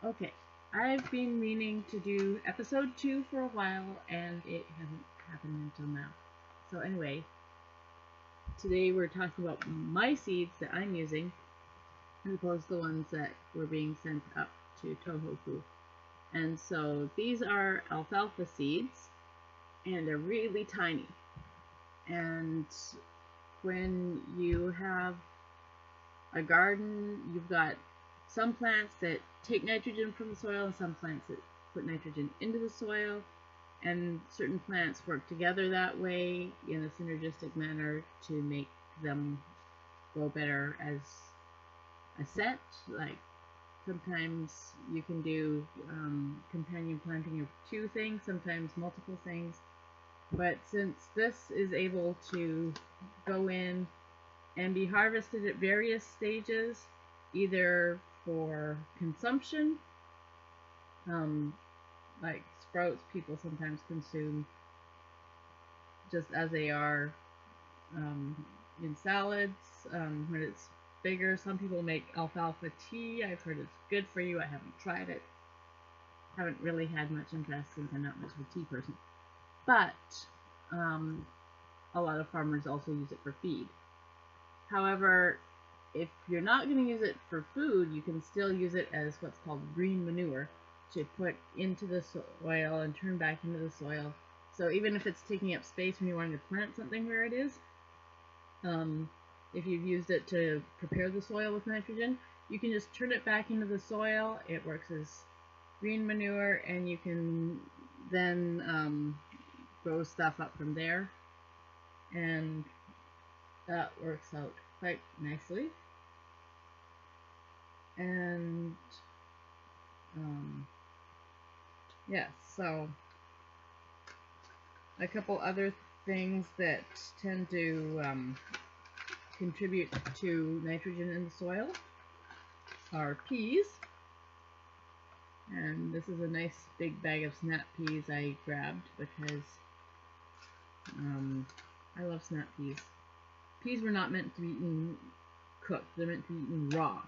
Okay, I've been meaning to do episode 2 for a while, and it hasn't happened until now. So anyway, today we're talking about my seeds that I'm using, as opposed to the ones that were being sent up to Tohoku. And so these are alfalfa seeds, and they're really tiny. And when you have a garden, you've got some plants that take nitrogen from the soil and some plants that put nitrogen into the soil, and certain plants work together that way in a synergistic manner to make them grow better as a set. Like sometimes you can do companion planting of 2 things, sometimes multiple things, but since this is able to go in and be harvested at various stages, either for consumption, like sprouts people sometimes consume just as they are in salads. When it's bigger, some people make alfalfa tea. I've heard it's good for you. I haven't tried it. Haven't really had much interest since I'm not much of a tea person. But a lot of farmers also use it for feed. However, if you're not going to use it for food, you can still use it as what's called green manure to put into the soil and turn back into the soil. So even if it's taking up space when you want to plant something where it is, if you've used it to prepare the soil with nitrogen, you can just turn it back into the soil. It works as green manure, and you can then grow stuff up from there, and that works out quite nicely. And yes, so a couple other things that tend to contribute to nitrogen in the soil are peas. And this is a nice big bag of snap peas I grabbed because I love snap peas. Peas were not meant to be eaten cooked. They're meant to be eaten raw.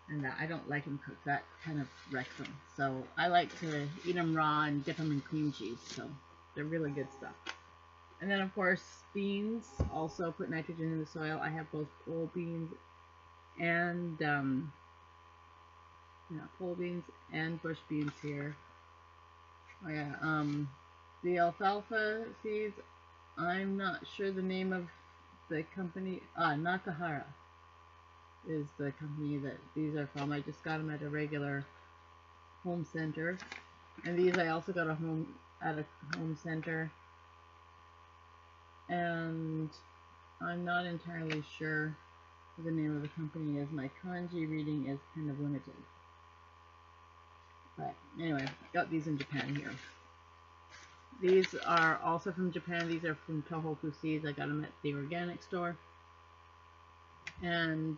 And I don't like them cooked. That kind of wrecks them. So I like to eat them raw and dip them in cream cheese. So they're really good stuff. And then, of course, beans also put nitrogen in the soil. I have both pole beans and pole beans and bush beans here. Oh yeah, the alfalfa seeds, I'm not sure the name of the company. Nakahara is the company that these are from. I just got them at a regular home center, and these I also got at a home center, and I'm not entirely sure what the name of the company is. My kanji reading is kind of limited. But anyway, got these in Japan here. These are also from Japan. These are from Tohoku Seeds. I got them at the organic store. And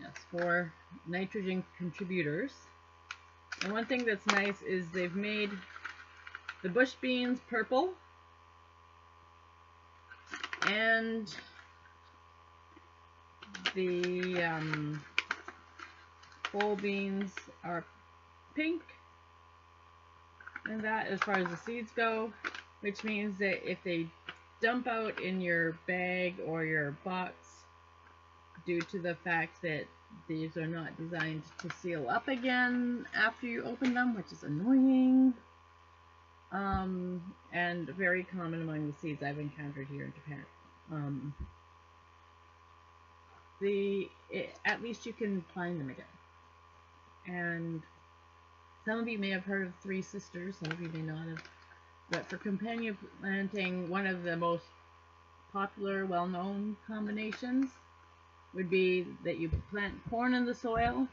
yes, for nitrogen contributors. And one thing that's nice is they've made the bush beans purple and the pole beans are pink. And that, as far as the seeds go, which means that if they dump out in your bag or your box due to the fact that these are not designed to seal up again after you open them, which is annoying, and very common among the seeds I've encountered here in Japan. At least you can find them again. And some of you may have heard of 3 sisters, some of you may not have. But for companion planting, one of the most popular, well-known combinations would be that you plant corn in the soil,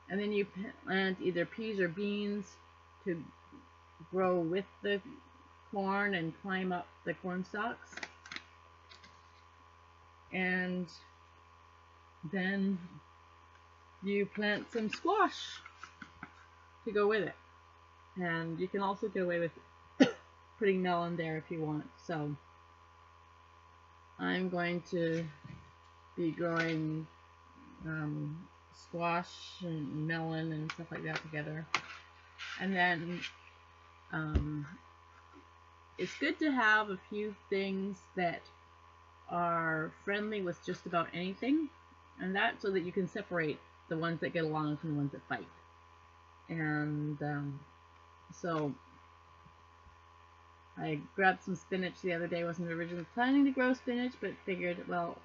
and then you plant either peas or beans to grow with the corn and climb up the corn stalks. And then you plant some squash to go with it. And you can also get away with putting melon there if you want. So I'm going to be growing squash and melon and stuff like that together. And then it's good to have a few things that are friendly with just about anything, and that's so that you can separate the ones that get along from the ones that fight. And so I grabbed some spinach the other day. Wasn't originally planning to grow spinach, but figured, well,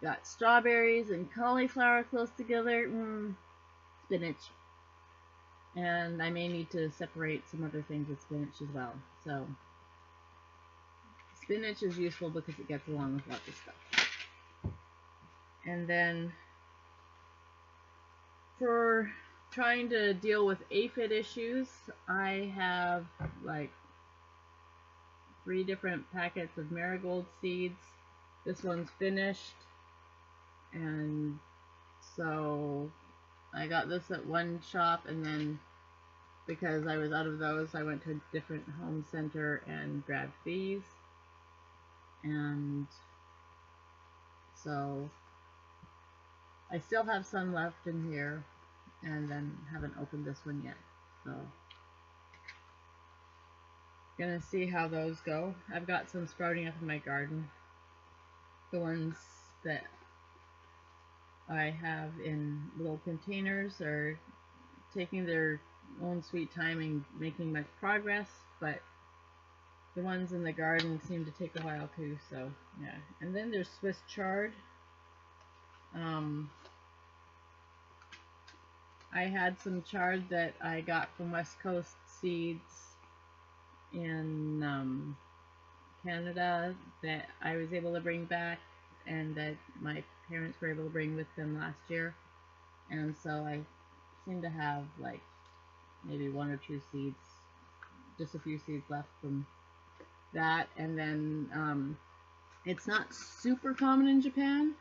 got strawberries and cauliflower close together, spinach. And I may need to separate some other things with spinach as well. So spinach is useful because it gets along with lots of stuff. And then for trying to deal with aphid issues, I have like 3 different packets of marigold seeds. This one's finished, and so I got this at one shop, and then because I was out of those, I went to a different home center and grabbed these. And so I still have some left in here, and then haven't opened this one yet. So gonna see how those go. I've got some sprouting up in my garden. The ones that I have in little containers are taking their own sweet time and making much progress, but the ones in the garden seem to take a while too, so yeah. And then there's Swiss chard. I had some chard that I got from West Coast Seeds in Canada that I was able to bring back, and that my parents were able to bring with them last year. And so I seem to have like maybe 1 or 2 seeds, just a few seeds left from that. And then it's not super common in Japan,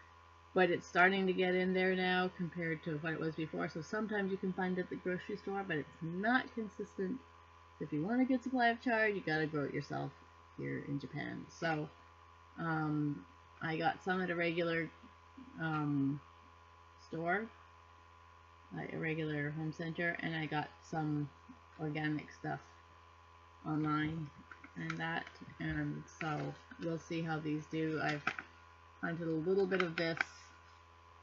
but it's starting to get in there now compared to what it was before. So sometimes you can find it at the grocery store, but it's not consistent. If you want a good supply of chard, you gotta grow it yourself here in Japan. So I got some at a regular store, like a regular home center, and I got some organic stuff online and that. And so we'll see how these do. I've planted a little bit of this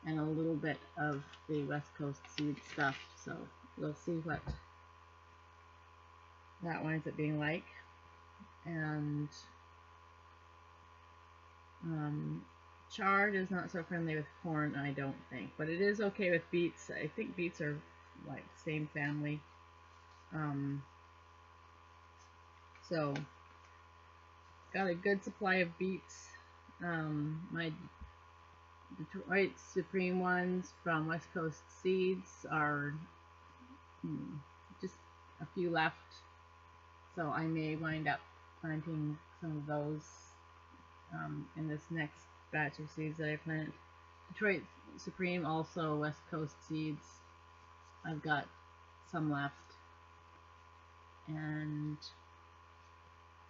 and a little bit of the West Coast Seed stuff, so we'll see what that winds up being like. And chard is not so friendly with corn, I don't think, but it is okay with beets. I think beets are like same family. So got a good supply of beets. My Detroit Supreme ones from West Coast Seeds are just a few left, so I may wind up planting some of those in this next batch of seeds that I plant. Detroit Supreme, also West Coast Seeds, I've got some left, and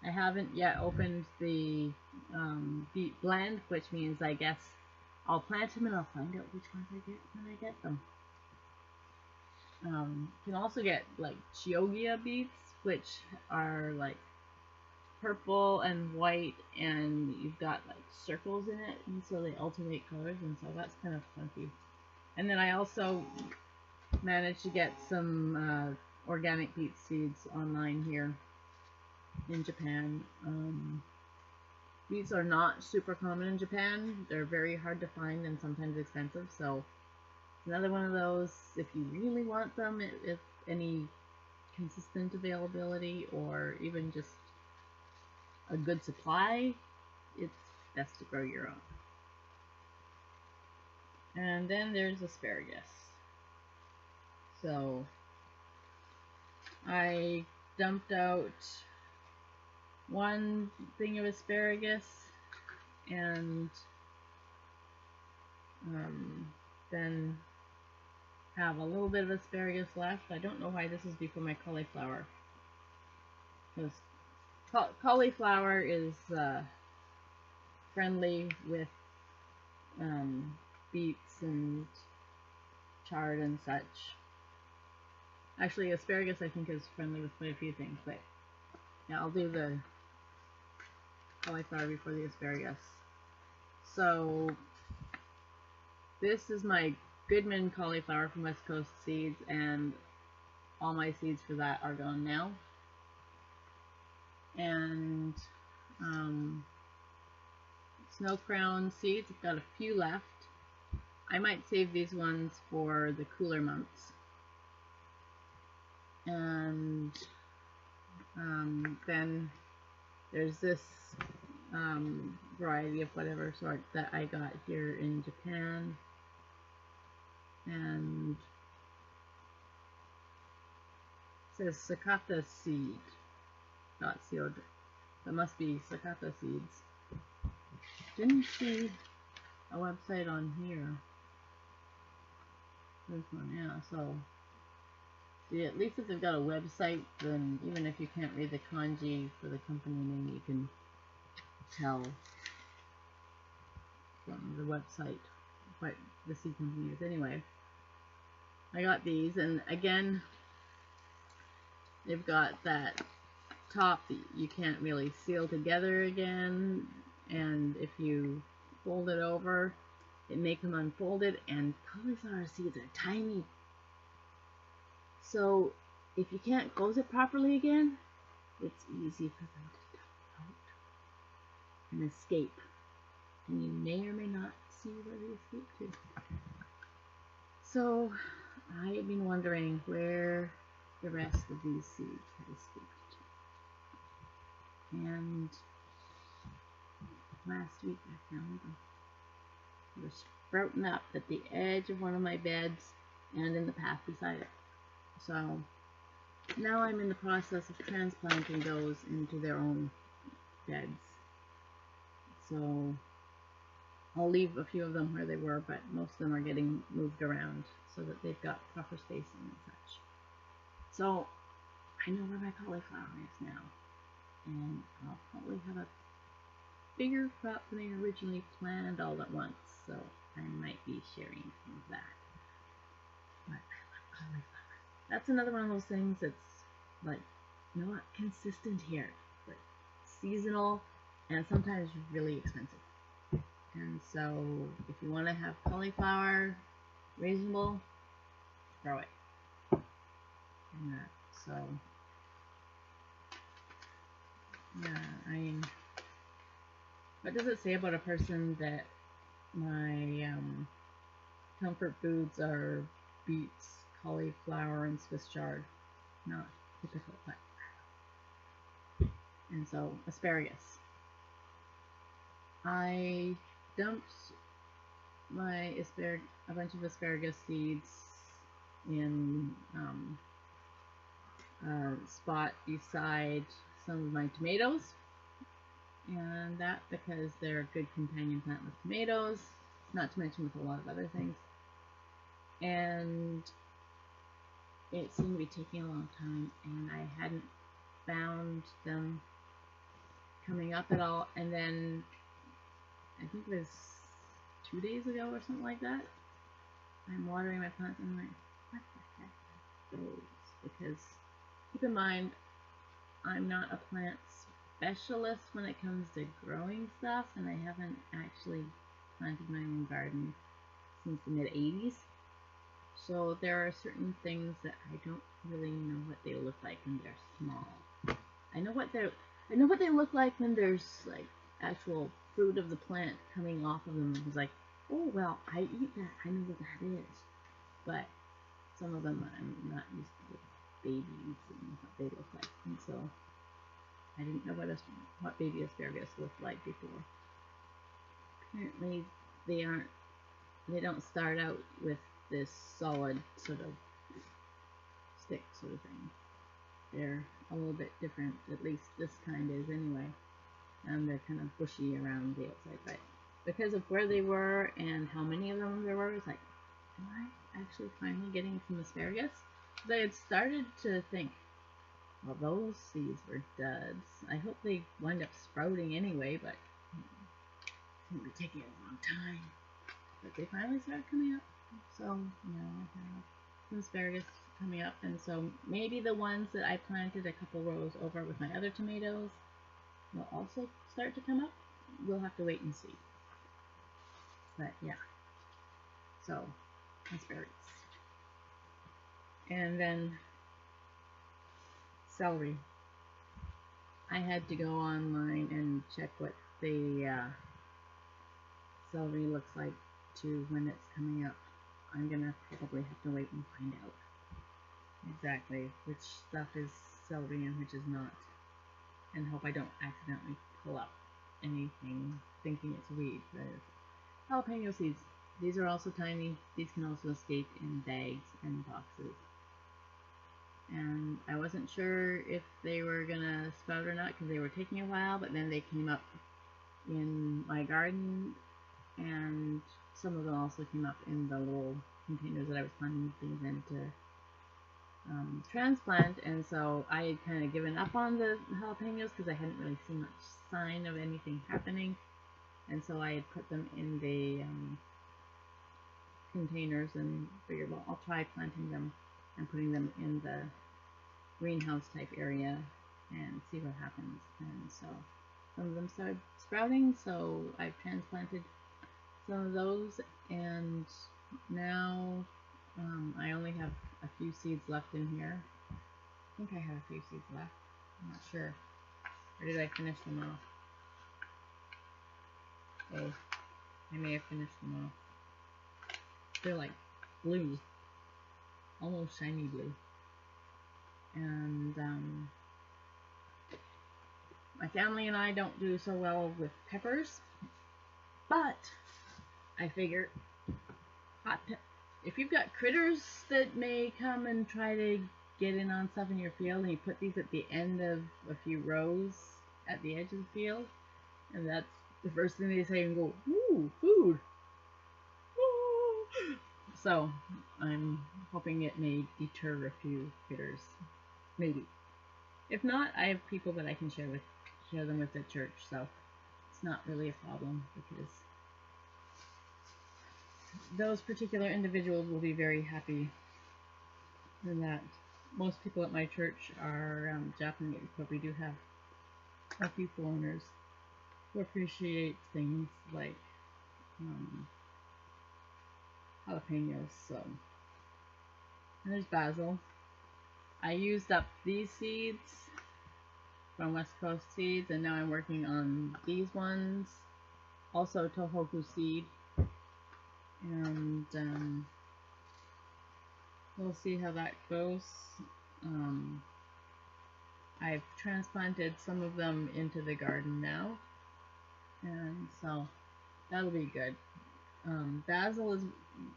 I haven't yet opened the beet blend, which means I guess I'll plant them and I'll find out which ones I get when I get them. You can also get like Chioggia beets, which are like purple and white, and you've got like circles in it, and so they alternate colors, and so that's kind of funky. And then I also managed to get some organic beet seeds online here in Japan. Beets are not super common in Japan. They're very hard to find and sometimes expensive, so another one of those, if you really want them, if any consistent availability or even just a good supply, it's best to grow your own. And then there's asparagus. So I dumped out one thing of asparagus, and then have a little bit of asparagus left. I don't know why this is before my cauliflower, because cauliflower is friendly with beets and chard and such. Actually, asparagus I think is friendly with quite a few things, but yeah, I'll do the cauliflower before the asparagus. So this is my Goodman cauliflower from West Coast Seeds, and all my seeds for that are gone now. And Snow Crown seeds, I've got a few left. I might save these ones for the cooler months. And then there's this variety of whatever sort that I got here in Japan, and it says Sakata seed .co. That must be Sakata seeds. Didn't see a website on here. This one, yeah, so see, at least if they've got a website, then even if you can't read the kanji for the company name, you can tell from the website what the seed company is. Anyway, I got these, and again, they've got that top that you can't really seal together again, and if you fold it over, it make them unfolded, and cauliflower seeds are tiny. So if you can't close it properly again, it's easy for them to dump out and escape. And you may or may not see where they escape to. So I have been wondering where the rest of these seeds have escaped to. And last week I found them. They were sprouting up at the edge of one of my beds and in the path beside it. So now I'm in the process of transplanting those into their own beds. So I'll leave a few of them where they were, but most of them are getting moved around so that they've got proper spacing and such. So I know where my cauliflower is now, and I'll probably have a bigger crop than I originally planned all at once, so I might be sharing some of that. But I love cauliflower. That's another one of those things that's like not consistent here, but seasonal and sometimes really expensive. And so if you want to have cauliflower reasonable, grow it. And so yeah, what does it say about a person that my comfort foods are beets, cauliflower, and Swiss chard? Not typical, but and so asparagus. I dumped a bunch of asparagus seeds in a spot beside some of my tomatoes, and that because they're a good companion plant with tomatoes, not to mention with a lot of other things. And it seemed to be taking a long time, and I hadn't found them coming up at all. And then I think it was 2 days ago or something like that, I'm watering my plants and I'm like, what the heck are those? Because keep in mind, I'm not a plant specialist when it comes to growing stuff, and I haven't actually planted my own garden since the mid-80s. So there are certain things that I don't really know what they look like when they're small. I know what they look like when there's like actual fruit of the plant coming off of them. It's like, oh well, I eat that. I know what that is. But some of them I'm not used to the babies and what they look like, and so I didn't know what baby asparagus looked like before. Apparently, they don't start out with this solid sort of stick sort of thing. They're a little bit different, at least this kind is anyway. And they're kind of bushy around the outside, but because of where they were and how many of them there were, it's like, am I actually finally getting some asparagus? Because I had started to think, well, those seeds were duds. I hope they wind up sprouting anyway, but it's going to be taking a long time. But they finally started coming up. So, yeah, I have some asparagus coming up, and so maybe the ones that I planted a couple rows over with my other tomatoes will also start to come up. We'll have to wait and see. But yeah, so asparagus. And then celery. I had to go online and check what the celery looks like too when it's coming up. I'm gonna probably have to wait and find out exactly which stuff is celery and which is not, and hope I don't accidentally pull up anything thinking it's weed. But jalapeno seeds. These are also tiny. These can also escape in bags and boxes. And I wasn't sure if they were gonna sprout or not because they were taking a while, but then they came up in my garden, and some of them also came up in the little containers that I was planting things in to transplant. And so I had kind of given up on the jalapenos because I hadn't really seen much sign of anything happening, and so I had put them in the containers and figured, well, I'll try planting them and putting them in the greenhouse type area and see what happens. And so some of them started sprouting, so I've transplanted some of those, and now I only have a few seeds left in here. I think I have a few seeds left. I'm not sure. Or did I finish them off? Oh, I may have finished them off. They're like blue, almost shiny blue. And my family and I don't do so well with peppers, but I figure if you've got critters that may come and try to get in on stuff in your field, and you put these at the end of a few rows at the edge of the field, and that's the first thing they say and go, ooh, food. Ooh. So I'm hoping it may deter a few critters, maybe. If not, I have people that I can share them with at church, so it's not really a problem because those particular individuals will be very happy. And that most people at my church are Japanese, but we do have a few foreigners who appreciate things like jalapenos. So, and there's basil. I used up these seeds from West Coast Seeds, and now I'm working on these ones. Also tohoku seed, and we'll see how that goes. I've transplanted some of them into the garden now, and so that'll be good. Basil is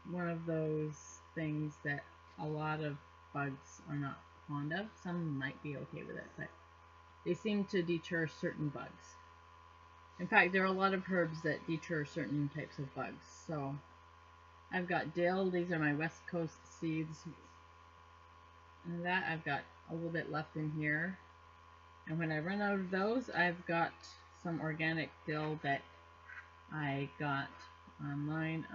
one of those things that a lot of bugs are not fond of. Some might be okay with it, but they seem to deter certain bugs. In fact, there are a lot of herbs that deter certain types of bugs. So I've got dill. These are my West Coast seeds. And that I've got a little bit left in here. And when I run out of those, I've got some organic dill that I got online.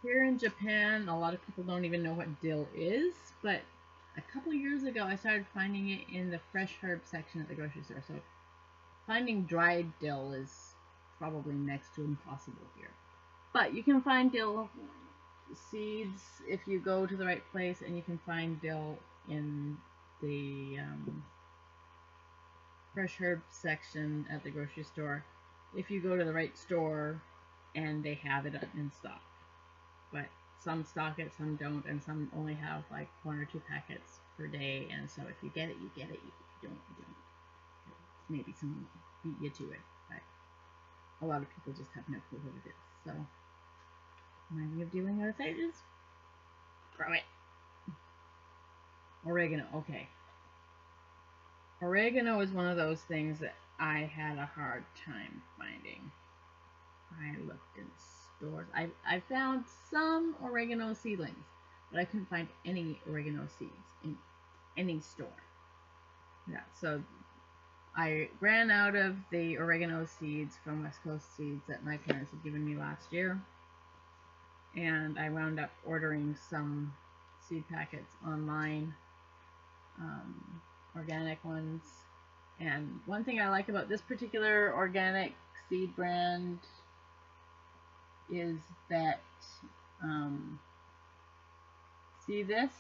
Here in Japan, a lot of people don't even know what dill is, but a couple years ago I started finding it in the fresh herb section at the grocery store. So finding dried dill is probably next to impossible here. But you can find dill seeds if you go to the right place, and you can find dill in the fresh herb section at the grocery store if you go to the right store and they have it in stock. But some stock it, some don't, and some only have like 1 or 2 packets per day, and so if you get it, you get it. If you don't, you don't. Maybe someone will beat you to it, but a lot of people just have no clue what it is. So my way of dealing with it is grow it. Oregano, okay. Oregano is one of those things that I had a hard time finding. I looked in stores. I found some oregano seedlings, but I couldn't find any oregano seeds in any store. Yeah, so I ran out of the oregano seeds from West Coast Seeds that my parents had given me last year. and I wound up ordering some seed packets online, organic ones. And one thing I like about this particular organic seed brand is that, see this?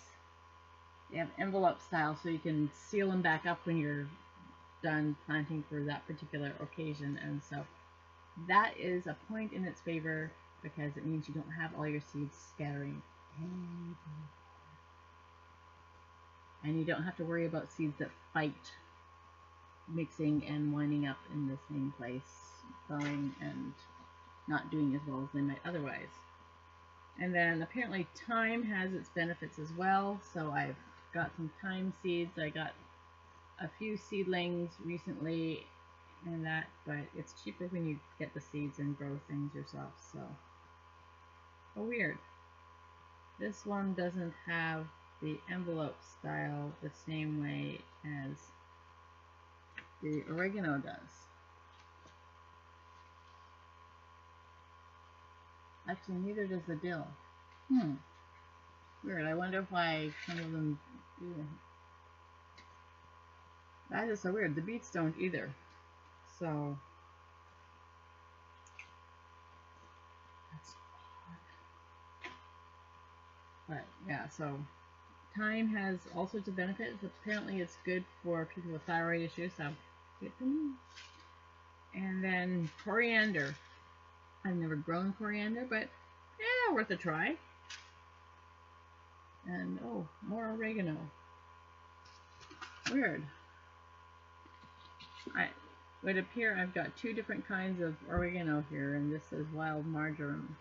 They have envelope style, so you can seal them back up when you're done planting for that particular occasion. And so that is a point in its favor, because it means you don't have all your seeds scattering. And you don't have to worry about seeds that fight mixing and winding up in the same place, growing and not doing as well as they might otherwise. And then apparently thyme has its benefits as well, so I've got some thyme seeds. I got a few seedlings recently and that, but it's cheaper when you get the seeds and grow things yourself. So, oh, weird. This one doesn't have the envelope style the same way as the oregano does. Actually, neither does the dill. Weird. I wonder why some of them do. That is so weird. The beets don't either. So that's odd. But yeah, so thyme has all sorts of benefits. Apparently it's good for people with thyroid issues, so good for me. And then coriander. I've never grown coriander, but yeah, worth a try. And oh, more oregano. Weird. It would appear I've got two different kinds of oregano here, and this is wild marjoram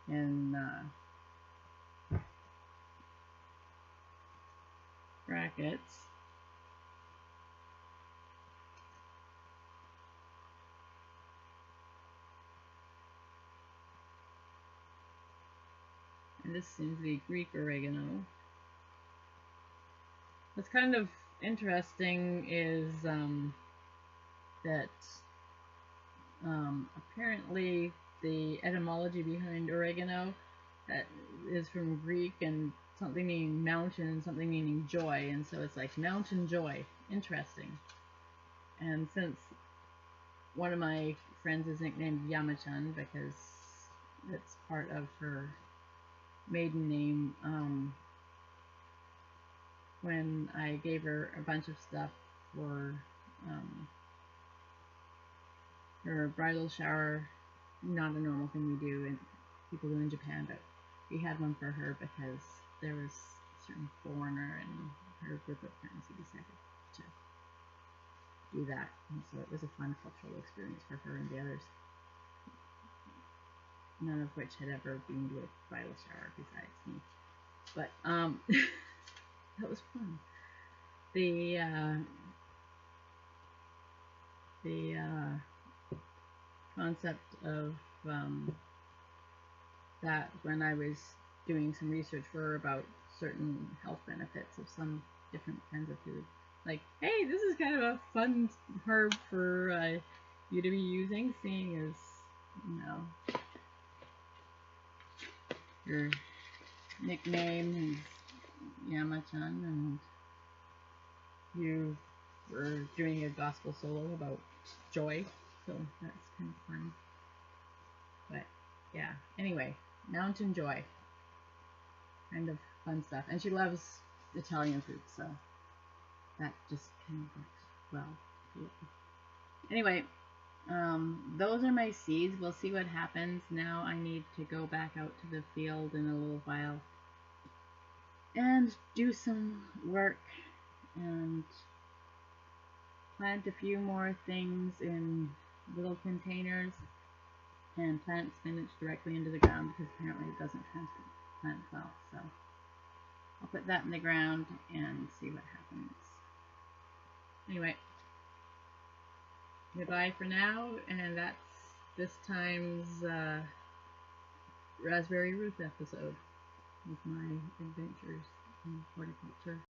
in brackets. And this seems to be Greek oregano. What's kind of interesting is that apparently the etymology behind oregano is from Greek, and something meaning mountain and something meaning joy, and so it's like mountain joy. Interesting. And since one of my friends is nicknamed Yamachan because it's part of her maiden name, when I gave her a bunch of stuff for her bridal shower, not a normal thing we do and people do in Japan, but we had one for her because there was a certain foreigner in her group of friends who decided to do that, and so it was a fun cultural experience for her and the others, none of which had ever been to a bridal shower besides me. But that was fun. The concept of that, when I was doing some research for her about certain health benefits of some different kinds of food, like, hey, this is kind of a fun herb for you to be using, seeing as, you know, your nickname is Yamachan, and you were doing a gospel solo about joy, so that's kind of fun. But yeah, anyway, mountain joy, kind of fun stuff, and she loves Italian food, so that just kind of works well. Anyway, those are my seeds. We'll see what happens. Now I need to go back out to the field in a little while and do some work and plant a few more things in little containers and plant spinach directly into the ground, because apparently it doesn't transplant well. So I'll put that in the ground and see what happens. Anyway, goodbye for now, and that's this time's Raspberry Ruth episode with my adventures in horticulture.